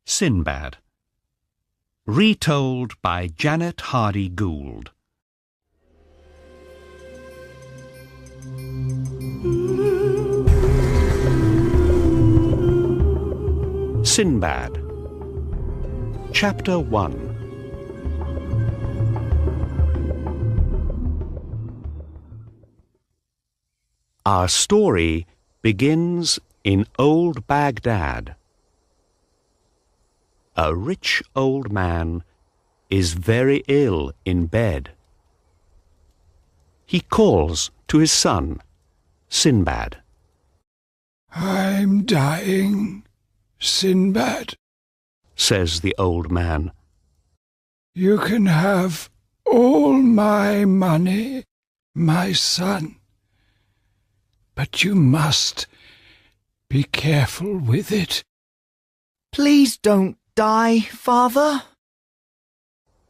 Sinbad. Retold by Janet Hardy Gould. Sinbad. Chapter 1. Our story begins in old Baghdad. A rich old man is very ill in bed. He calls to his son, Sinbad. "I'm dying, Sinbad," says the old man. "You can have all my money, my son, but you must be careful with it." "Please don't die, father,"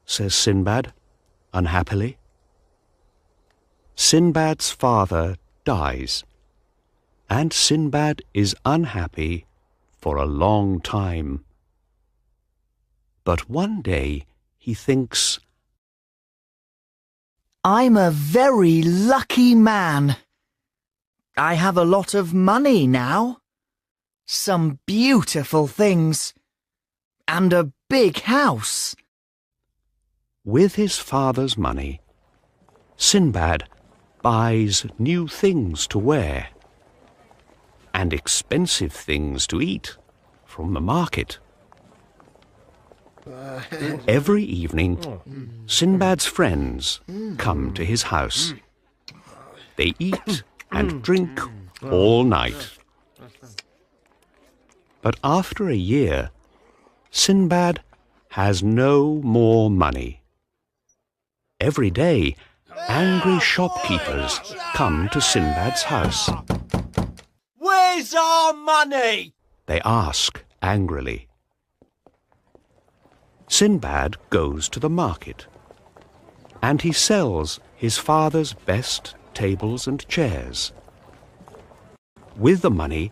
says Sinbad, unhappily. Sinbad's father dies, and Sinbad is unhappy for a long time. But one day he thinks, "I'm a very lucky man. I have a lot of money now, some beautiful things, and a big house." With his father's money, Sinbad buys new things to wear and expensive things to eat from the market. Every evening, Sinbad's friends come to his house. They eat and drink all night. But after a year, Sinbad has no more money. Every day, angry shopkeepers come to Sinbad's house. "Where's our money?" they ask angrily. Sinbad goes to the market, and he sells his father's best tables and chairs. With the money,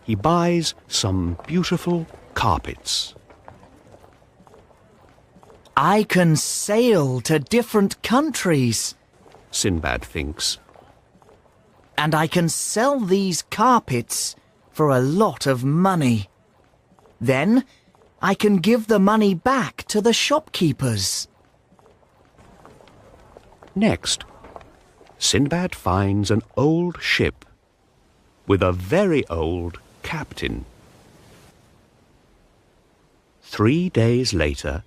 he buys some beautiful carpets. "I can sail to different countries," Sinbad thinks. "and I can sell these carpets for a lot of money. Then I can give the money back to the shopkeepers." Next, Sinbad finds an old ship with a very old captain. 3 days later,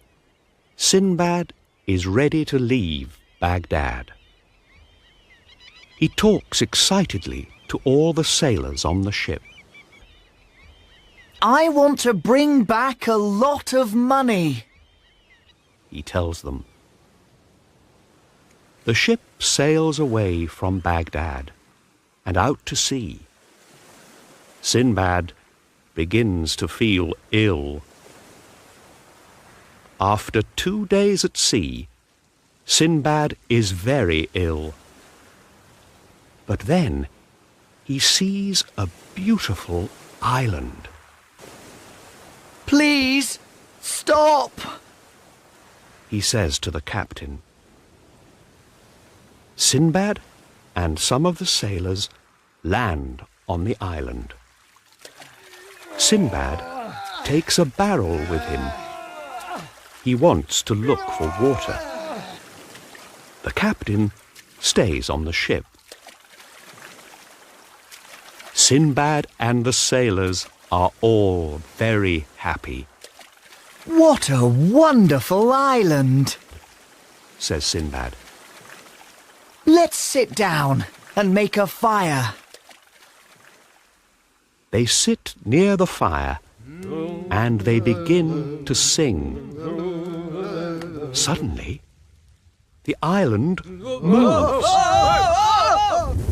Sinbad is ready to leave Baghdad. He talks excitedly to all the sailors on the ship. "I want to bring back a lot of money," he tells them. The ship sails away from Baghdad and out to sea. Sinbad begins to feel ill. After 2 days at sea, Sinbad is very ill. But then he sees a beautiful island. "Please, stop," he says to the captain. Sinbad and some of the sailors land on the island. Sinbad takes a barrel with him. He wants to look for water. The captain stays on the ship. Sinbad and the sailors are all very happy. "What a wonderful island," says Sinbad. "Let's sit down and make a fire." They sit near the fire and they begin to sing. Suddenly, the island moves.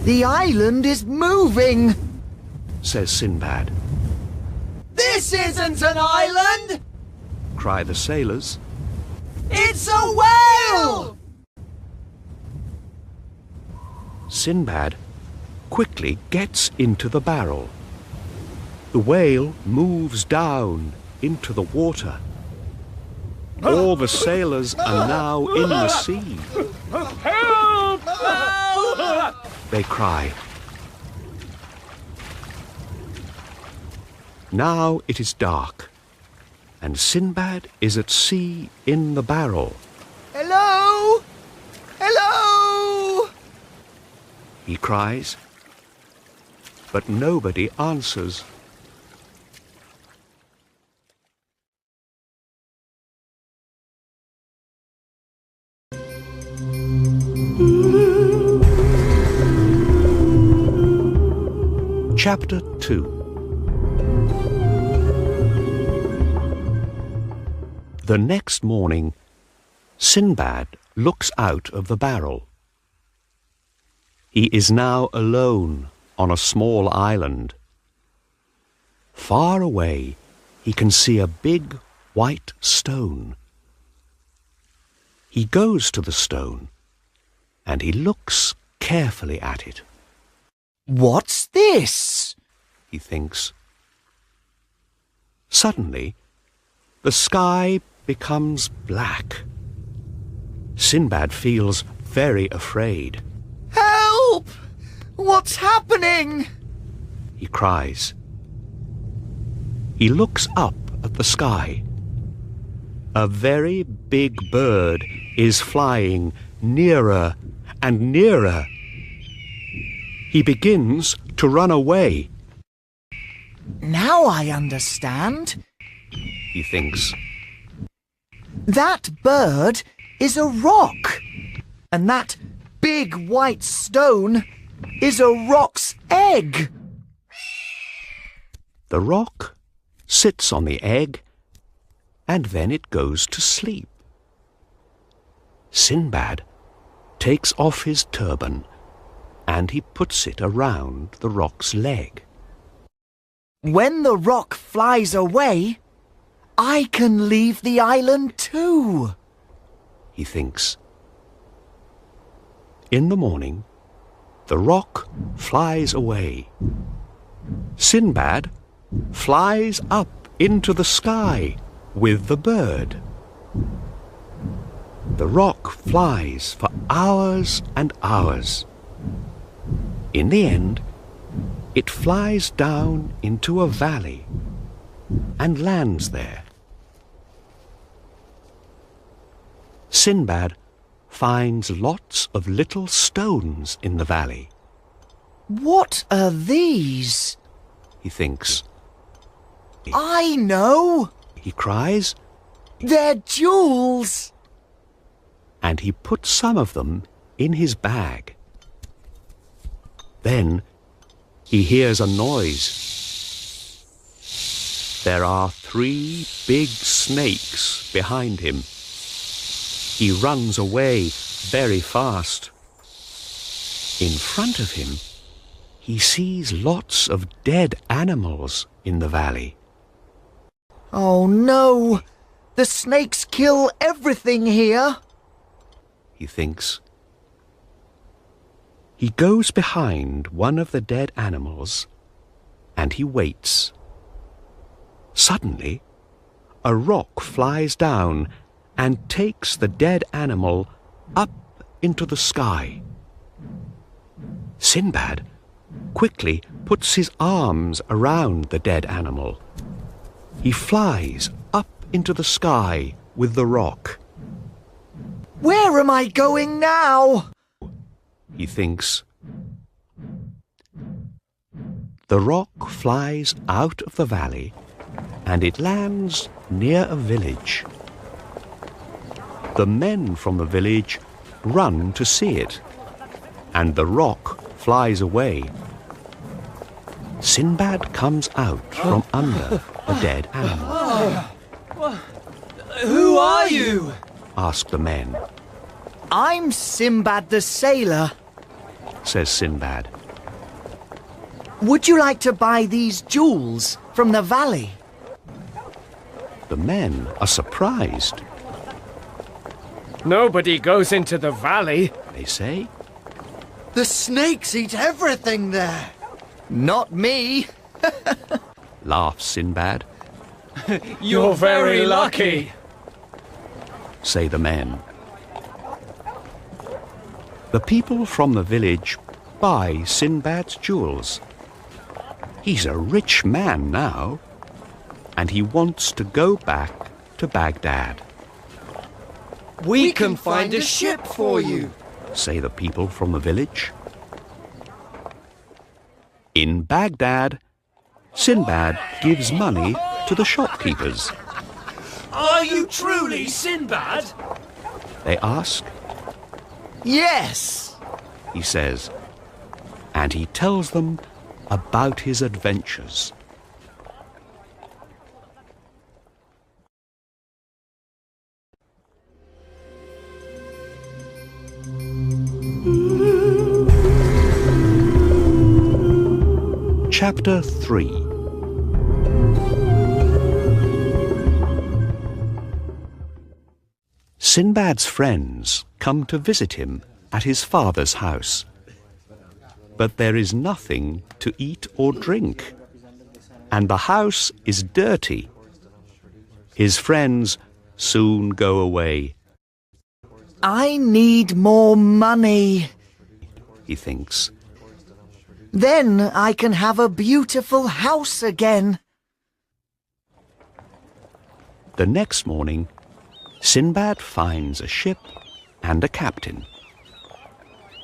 "The island is moving," says Sinbad. "This isn't an island! Cry the sailors. It's a whale!" Sinbad quickly gets into the barrel. The whale moves down into the water. All the sailors are now in the sea. Help! Help! They cry. Now it is dark, and Sinbad is at sea in the barrel. Hello? Hello? He cries, but nobody answers. Chapter 2. The next morning, Sinbad looks out of the barrel. He is now alone on a small island. Far away, he can see a big white stone. He goes to the stone, and he looks carefully at it. What's this? He thinks. Suddenly, the sky becomes black. Sinbad feels very afraid. Help! What's happening? He cries. He looks up at the sky. A very big bird is flying nearer and nearer. He begins to run away. Now I understand. He thinks. That bird is a rock, and that big white stone is a rock's egg. The rock sits on the egg, and then it goes to sleep. Sinbad takes off his turban, and he puts it around the rock's leg. When the rock flies away, I can leave the island too, he thinks. In the morning, the rock flies away. Sinbad flies up into the sky with the bird. The rock flies for hours and hours. In the end, it flies down into a valley and lands there. Sinbad finds lots of little stones in the valley. What are these? He thinks. I know! He cries, They're jewels! and he puts some of them in his bag. Then he hears a noise. There are 3 big snakes behind him. He runs away very fast. In front of him, he sees lots of dead animals in the valley. Oh no! The snakes kill everything here! He thinks. He goes behind one of the dead animals, and he waits. Suddenly, a rock flies down and takes the dead animal up into the sky. Sinbad quickly puts his arms around the dead animal. He flies up into the sky with the rock. Where am I going now? He thinks. The rock flies out of the valley, and it lands near a village. The men from the village run to see it, and the rock flies away. Sinbad comes out from under the dead animal. Who are you? Ask the men, I'm Sinbad the sailor. says Sinbad. Would you like to buy these jewels from the valley? The men are surprised. Nobody goes into the valley. They say, The snakes eat everything there. Not me. laughs Sinbad. You're very lucky, say the men. The people from the village buy Sinbad's jewels. He's a rich man now, and he wants to go back to Baghdad. We can find a ship for you, say the people from the village. In Baghdad, Sinbad gives money to the shopkeepers. Are you truly Sinbad? They ask. Yes! He says, and he tells them about his adventures. Chapter 3. Sinbad's friends come to visit him at his father's house. But there is nothing to eat or drink, and the house is dirty. His friends soon go away. I need more money. He thinks. Then I can have a beautiful house again. The next morning, Sinbad finds a ship and a captain.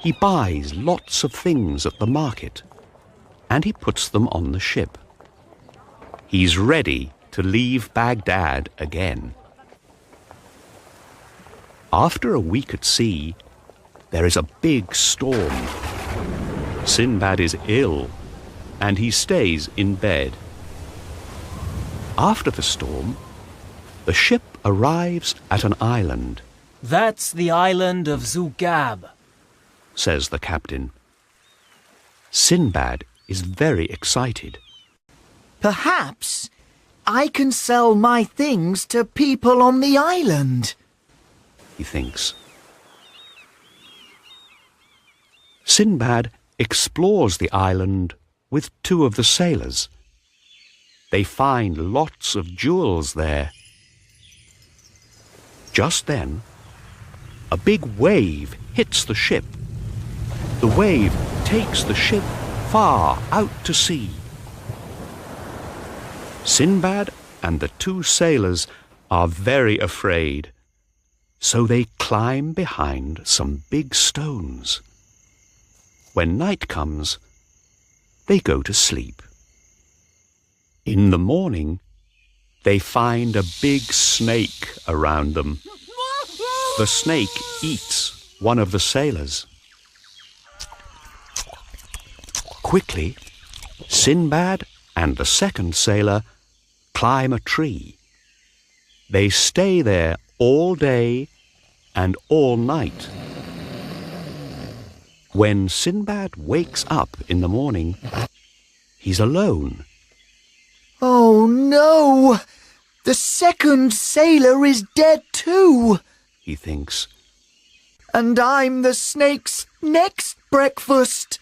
He buys lots of things at the market, and he puts them on the ship. He's ready to leave Baghdad again. After a week at sea, there is a big storm. Sinbad is ill, and he stays in bed. After the storm, the ship arrives at an island. That's the island of Zugab, says the captain. Sinbad is very excited. Perhaps I can sell my things to people on the island, he thinks. Sinbad explores the island with two of the sailors. They find lots of jewels there. Just then, a big wave hits the ship. The wave takes the ship far out to sea. Sinbad and the two sailors are very afraid, so they climb behind some big stones. When night comes, they go to sleep. In the morning, they find a big snake around them. The snake eats one of the sailors. Quickly, Sinbad and the second sailor climb a tree. They stay there all day and all night. When Sinbad wakes up in the morning, he's alone. Oh no! The second sailor is dead too, he thinks. And I'm the snake's next breakfast.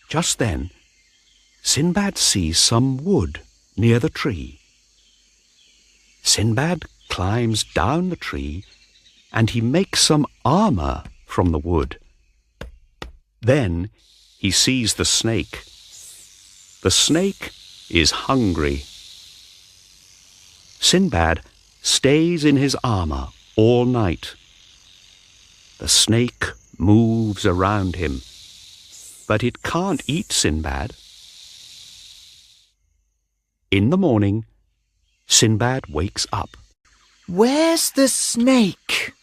Just then, Sinbad sees some wood near the tree. Sinbad climbs down the tree and he makes some armour from the wood. Then he sees the snake. The snake is hungry. Sinbad stays in his armour all night. The snake moves around him, but it can't eat Sinbad. In the morning, Sinbad wakes up. Where's the snake?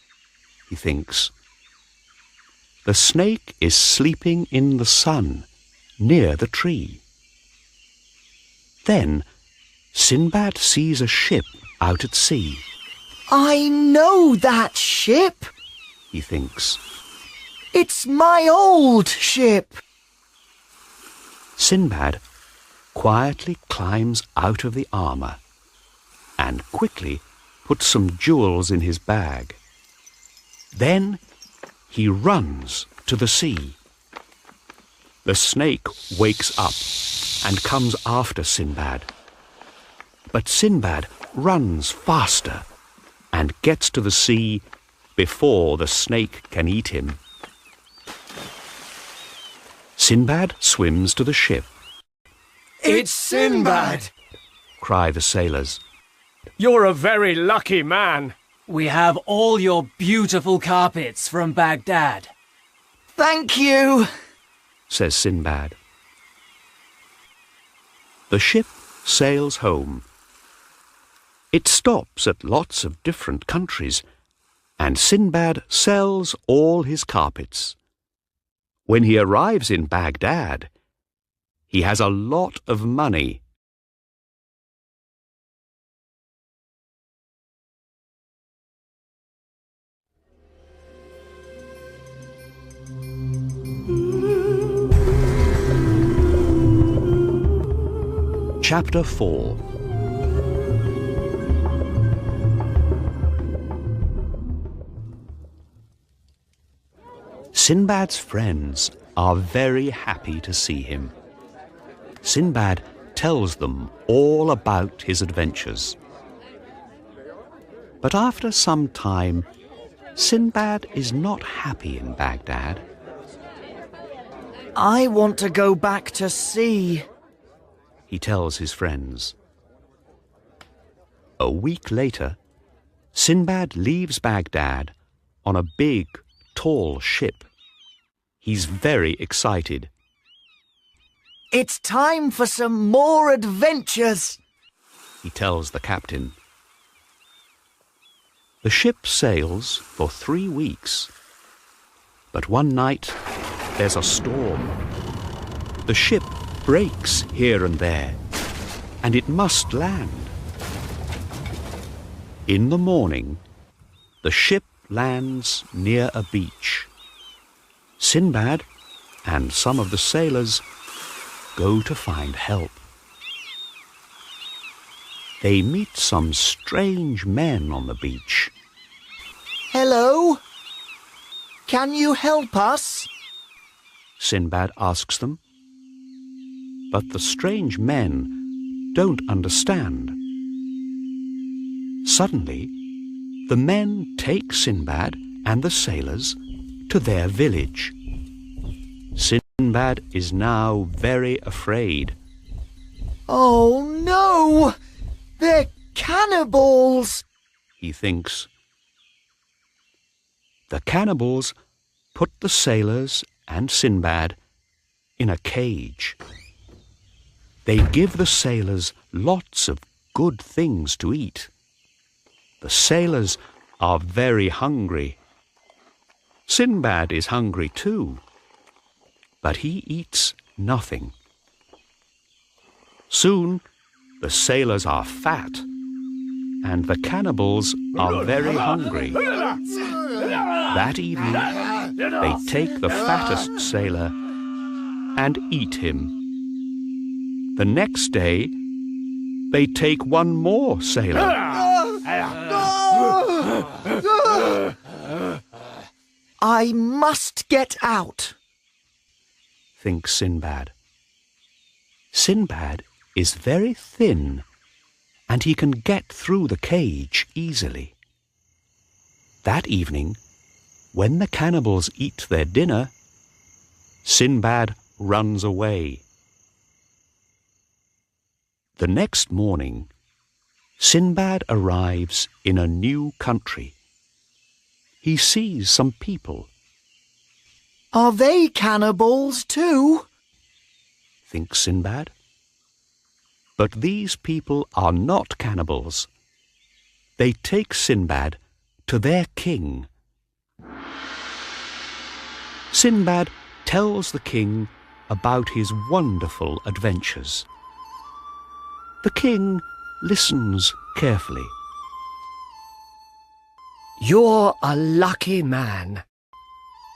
He thinks. The snake is sleeping in the sun, near the tree. Then Sinbad sees a ship out at sea. I know that ship. He thinks. It's my old ship. Sinbad quietly climbs out of the armour and quickly puts some jewels in his bag. Then he runs to the sea. The snake wakes up and comes after Sinbad. But Sinbad runs faster and gets to the sea before the snake can eat him. Sinbad swims to the ship. It's Sinbad! Cry the sailors. You're a very lucky man. We have all your beautiful carpets from Baghdad. Thank you. Says Sinbad. The ship sails home. It stops at lots of different countries, and Sinbad sells all his carpets. When he arrives in Baghdad, he has a lot of money. Chapter 4. Sinbad's friends are very happy to see him. Sinbad tells them all about his adventures. But after some time, Sinbad is not happy in Baghdad. I want to go back to sea, he tells his friends. A week later, Sinbad leaves Baghdad on a big, tall ship. He's very excited. It's time for some more adventures, he tells the captain. The ship sails for 3 weeks. But one night, there's a storm. The ship breaks here and there, and it must land. In the morning, the ship lands near a beach. Sinbad and some of the sailors go to find help. They meet some strange men on the beach. Hello? Can you help us? Sinbad asks them. But the strange men don't understand. Suddenly, the men take Sinbad and the sailors to their village. Sinbad is now very afraid. Oh no! They're cannibals! He thinks. The cannibals put the sailors and Sinbad in a cage. They give the sailors lots of good things to eat. The sailors are very hungry. Sinbad is hungry too, but he eats nothing. Soon the sailors are fat, and the cannibals are very hungry. That evening, they take the fattest sailor and eat him. The next day, they take one more sailor. I must get out, thinks Sinbad. Sinbad is very thin, and he can get through the cage easily. That evening, when the cannibals eat their dinner, Sinbad runs away. The next morning, Sinbad arrives in a new country. He sees some people. Are they cannibals too? Thinks Sinbad. But these people are not cannibals. They take Sinbad to their king. Sinbad tells the king about his wonderful adventures. The king listens carefully. You're a lucky man,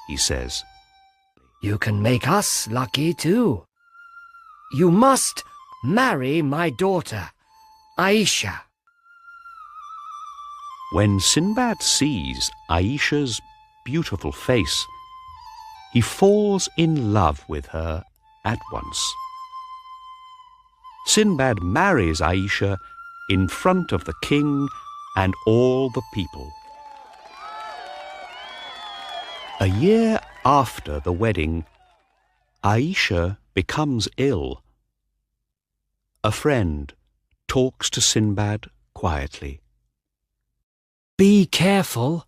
he says. You can make us lucky too. You must marry my daughter, Aisha. When Sinbad sees Aisha's beautiful face, he falls in love with her at once. Sinbad marries Aisha in front of the king and all the people. A year after the wedding, Aisha becomes ill. A friend talks to Sinbad quietly. Be careful.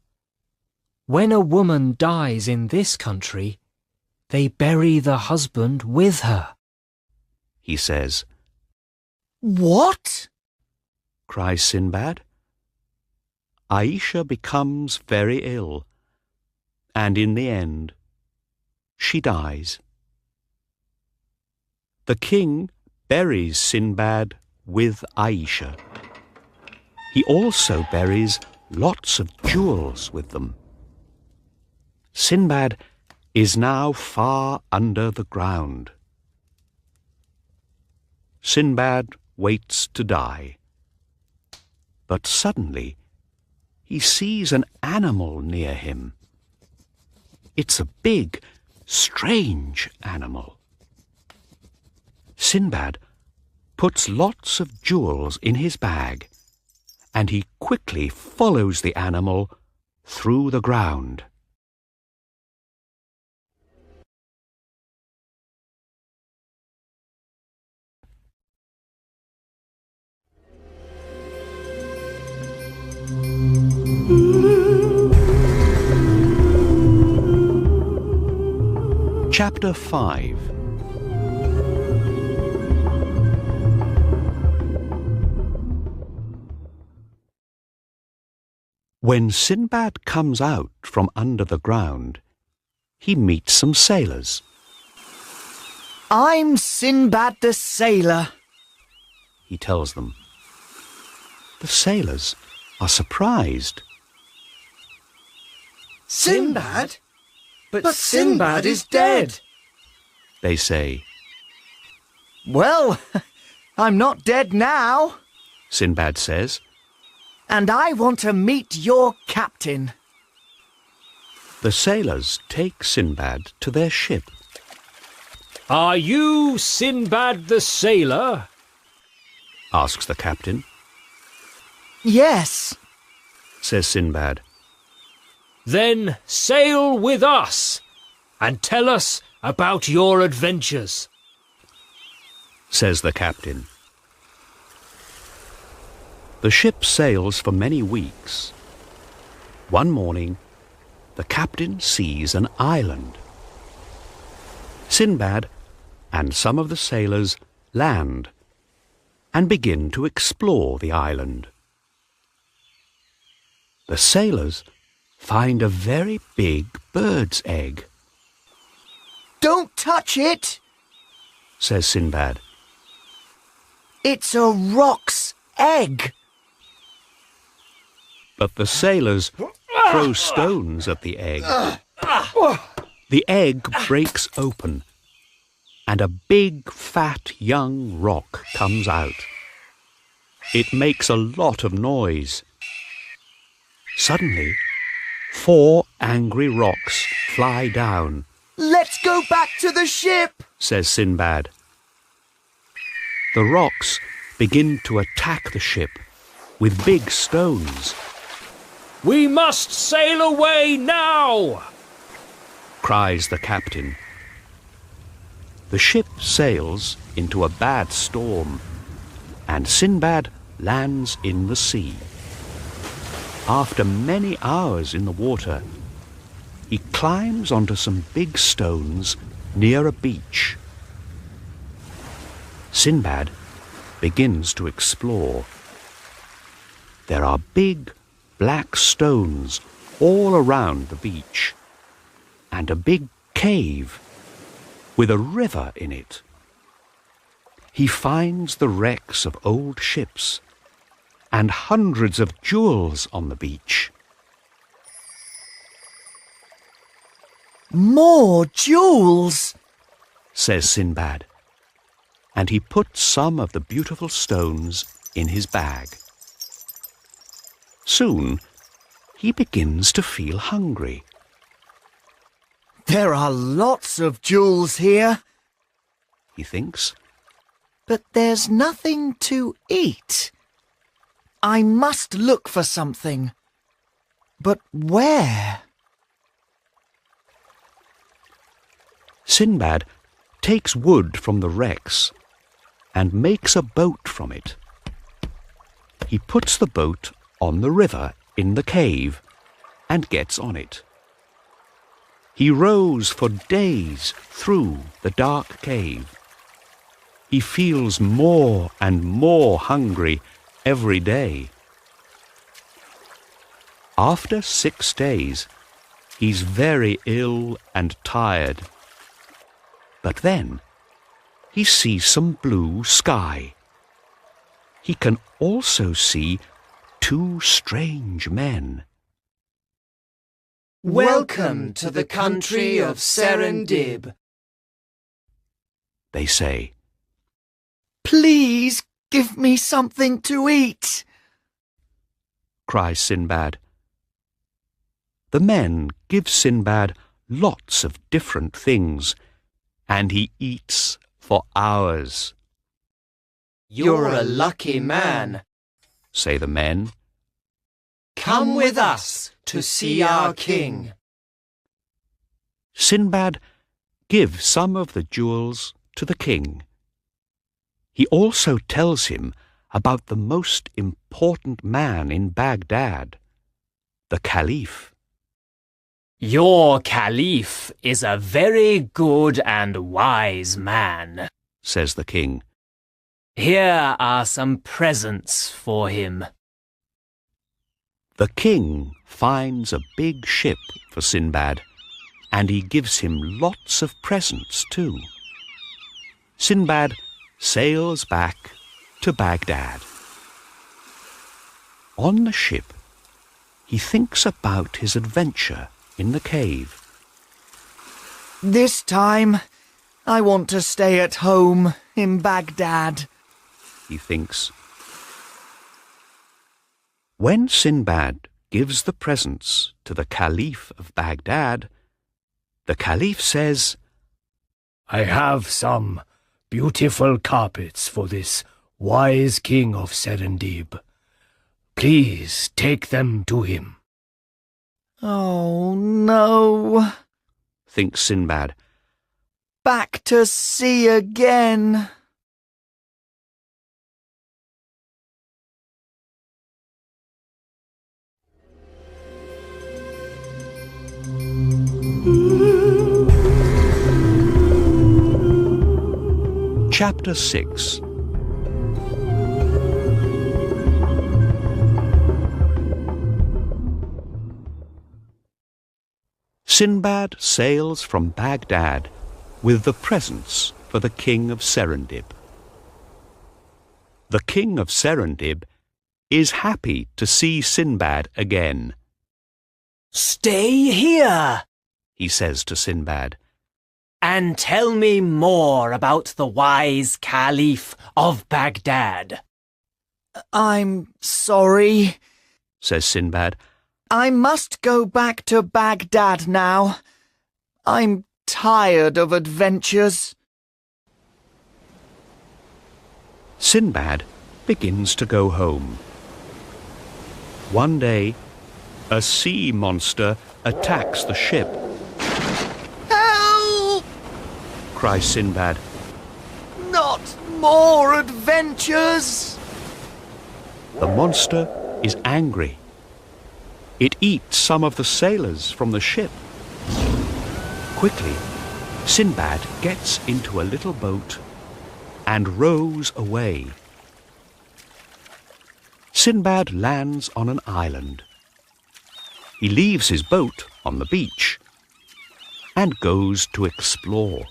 When a woman dies in this country, they bury the husband with her. He says. What? Cries Sinbad. Aisha becomes very ill, and in the end, she dies. The king buries Sinbad with Aisha. He also buries lots of jewels with them. Sinbad is now far under the ground. Sinbad waits to die. But suddenly he sees an animal near him. It's a big, strange animal. Sinbad puts lots of jewels in his bag, and he quickly follows the animal through the ground. Chapter 5. When Sinbad comes out from under the ground, he meets some sailors. I'm Sinbad the sailor, he tells them. The sailors are surprised. Sinbad? But Sinbad is dead. They say. Well, I'm not dead now. Sinbad says. And I want to meet your captain. The sailors take Sinbad to their ship. Are you Sinbad the sailor? Asks the captain. Yes, Says Sinbad. Then sail with us and tell us about your adventures, Says the captain. The ship sails for many weeks. One morning, the captain sees an island. Sinbad and some of the sailors land and begin to explore the island. The sailors find a very big bird's egg, don't touch it. says Sinbad. It's a roc's egg. But the sailors throw stones at the egg. The egg breaks open, and a big, fat, young rock comes out. It makes a lot of noise. Suddenly, 4 angry rocks fly down, Let's go back to the ship. says Sinbad. The rocks begin to attack the ship with big stones. We must sail away now, Cries the captain. The ship sails into a bad storm, and Sinbad lands in the sea. After many hours in the water, he climbs onto some big stones near a beach. Sinbad begins to explore. There are big, black stones all around the beach, and a big cave with a river in it. He finds the wrecks of old ships and hundreds of jewels on the beach. More jewels. Says Sinbad, and he puts some of the beautiful stones in his bag. Soon, he begins to feel hungry. There are lots of jewels here, He thinks. but there's nothing to eat. I must look for something. But where? Sinbad takes wood from the wrecks and makes a boat from it. He puts the boat on the river in the cave and gets on it. He rows for days through the dark cave. He feels more and more hungry every day. After 6 days, he's very ill and tired. But then he sees some blue sky. He can also see 2 strange men. Welcome to the country of Serendib, They say. Please give me something to eat, Cries Sinbad. The men give Sinbad lots of different things, and he eats for hours. You're a lucky man. Say the men. Come with us to see our king. Sinbad gives some of the jewels to the king. He also tells him about the most important man in Baghdad, the Caliph. Your Caliph is a very good and wise man, Says the king. Here are some presents for him. The king finds a big ship for Sinbad, and he gives him lots of presents too. Sinbad sails back to Baghdad. On the ship, he thinks about his adventure in the cave. This time, I want to stay at home in Baghdad, He thinks. When Sinbad gives the presents to the Caliph of Baghdad, the Caliph says, I have some beautiful carpets for this wise king of Serendib. Please take them to him. Oh no, thinks Sinbad. back to sea again. Chapter 6. Sinbad sails from Baghdad with the presents for the king of Serendib. The king of Serendib is happy to see Sinbad again. Stay here, He says to Sinbad. and tell me more about the wise Caliph of Baghdad. I'm sorry. Says Sinbad. I must go back to Baghdad now. I'm tired of adventures. Sinbad begins to go home. One day, a sea monster attacks the ship. Help! Cries Sinbad. Not more adventures! The monster is angry. It eats some of the sailors from the ship. Quickly, Sinbad gets into a little boat and rows away. Sinbad lands on an island. He leaves his boat on the beach and goes to explore.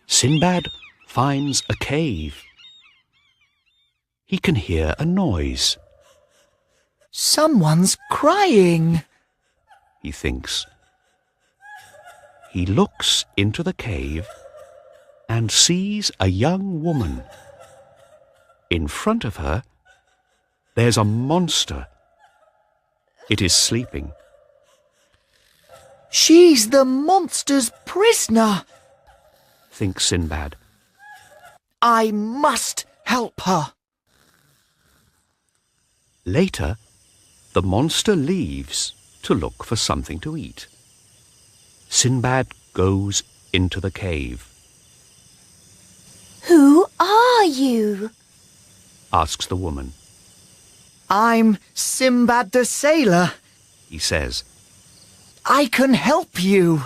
Sinbad finds a cave. He can hear a noise. Someone's crying. He thinks. He looks into the cave and sees a young woman. In front of her, there's a monster. It is sleeping. She's the monster's prisoner. Thinks Sinbad. I must help her. Later, the monster leaves to look for something to eat. Sinbad goes into the cave. Who are you? Asks the woman. I'm Sinbad the sailor, He says. I can help you.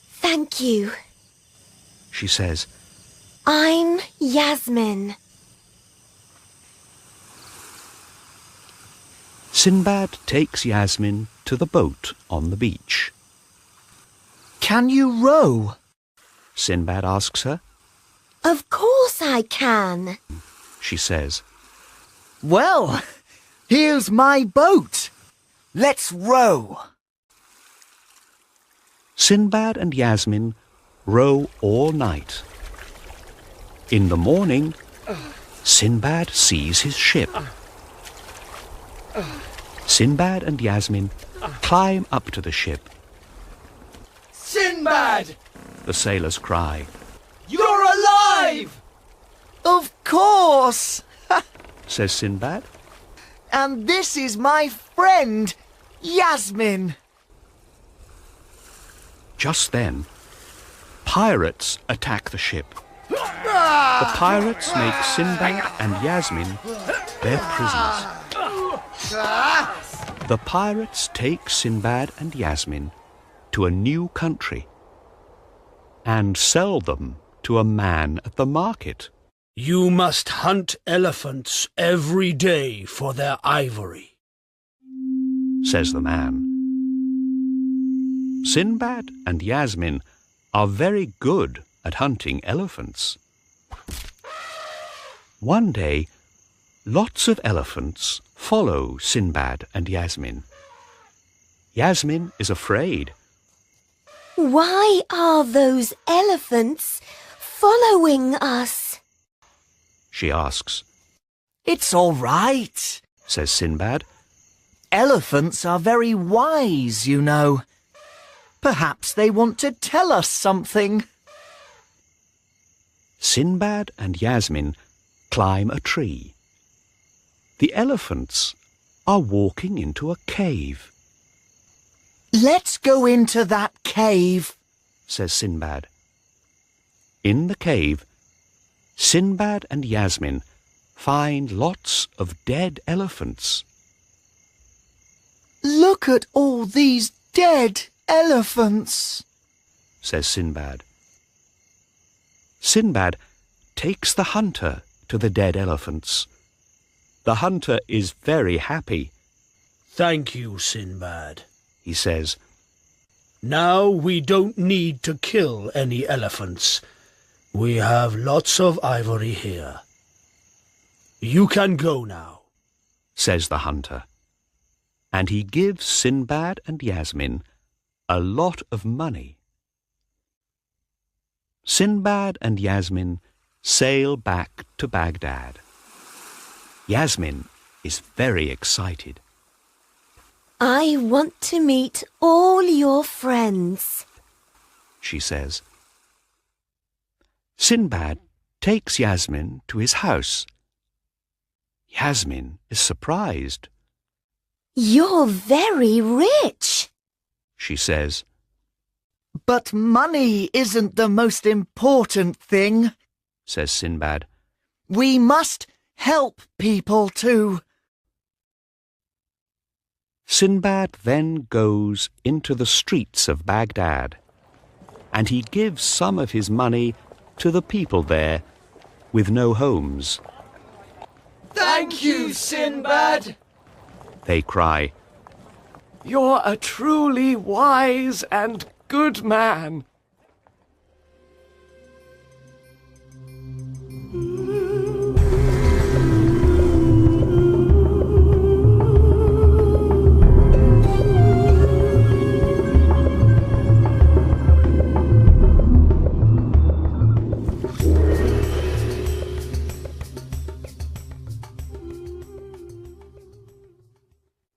Thank you. She says. I'm Yasmin. Sinbad takes Yasmin to the boat on the beach. Can you row? Sinbad asks her. Of course I can. She says. Well, here's my boat. Let's row. Sinbad and Yasmin row all night. In the morning, Sinbad sees his ship. Sinbad and Yasmin climb up to the ship. Sinbad! The sailors cry. You're alive! Of course. Says Sinbad. And this is my friend, Yasmin. Just then, pirates attack the ship. The pirates make Sinbad and Yasmin their prisoners. The pirates take Sinbad and Yasmin to a new country and sell them to a man at the market. You must hunt elephants every day for their ivory, says the man. Sinbad and Yasmin are very good at hunting elephants. One day, lots of elephants follow Sinbad and Yasmin. Yasmin is afraid. Why are those elephants following us? She asks. It's all right, Says Sinbad. Elephants are very wise, you know. Perhaps they want to tell us something. Sinbad and Yasmin climb a tree. The elephants are walking into a cave, Let's go into that cave. says Sinbad. In the cave, Sinbad and Yasmin find lots of dead elephants. Look at all these dead elephants, says Sinbad. Sinbad takes the hunter to the dead elephants. The hunter is very happy. Thank you, Sinbad. He says. Now we don't need to kill any elephants. We have lots of ivory here. You can go now, says the hunter. And he gives Sinbad and Yasmin a lot of money. Sinbad and Yasmin sail back to Baghdad. Yasmin is very excited. I want to meet all your friends. She says. Sinbad takes Yasmin to his house. Yasmin is surprised. You're very rich. She says. But money isn't the most important thing, says Sinbad. We must help people too. Sinbad then goes into the streets of Baghdad, and he gives some of his money to the people there with no homes. Thank you, Sinbad! They cry. You're a truly wise and good man.